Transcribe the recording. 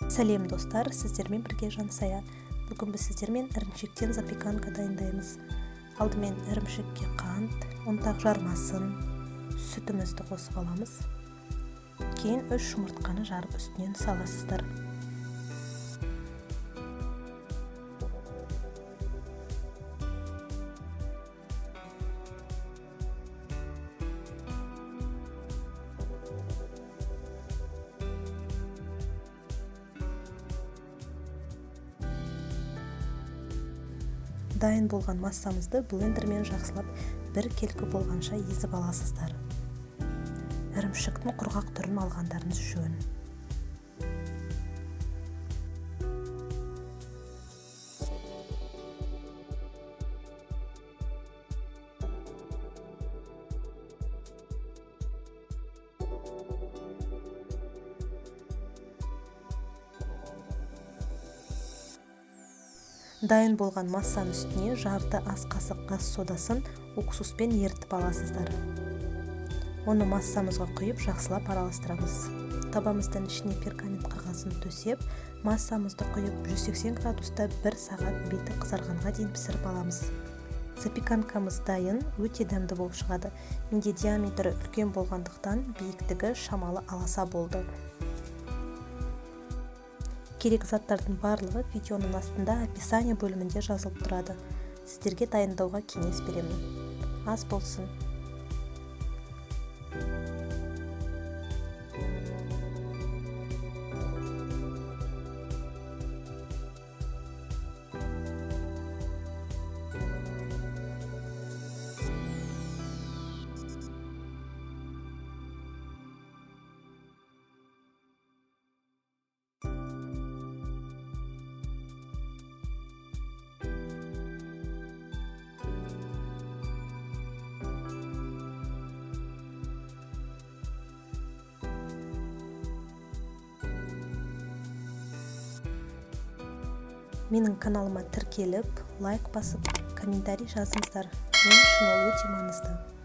Сәлем достар, сіздермен бірге Жансая. Бүгін біз сіздермен ірімшіктен запеканка дайындаймыз. Алдымен ірімшікке қант, ұнтақ жармасын, сүтімізді қосып аламыз. Кейін 3 жұмыртқаны жарып үстінен саласыздар. Дайын болған массамызды блендермен жақсылап бір келкі болғанша езіп аласыздар. Ірімшіктің құрғақ түрін алғандарыңыз жөн. Дайын болған массаның үстіне жарты ас қасық ас содасын уксуспен ерітіп аласыздар. Оны массамызға құйып жақсылап араластырамыз. Табамыздың ішіне пергамент қағазын төсеп, массамызды құйып 180 градуста 1 сағат беті қызарғанға дейін пісіріп аламыз. Запеканкамыз дайын, өте дәмді болып шығады. Менде диаметрі үлкен болғандықтан биіктігі шамалы аласа болды. Керек заттардың барлығы видеоның астында описание бөлімінде жазылып тұрады. Сіздерге дайындауға кеңес беремін. Ас болсын. Менің каналыма тіркеліп, лайк басып, комментарий жазыңыздар. Мен үшін ол өте маңызды.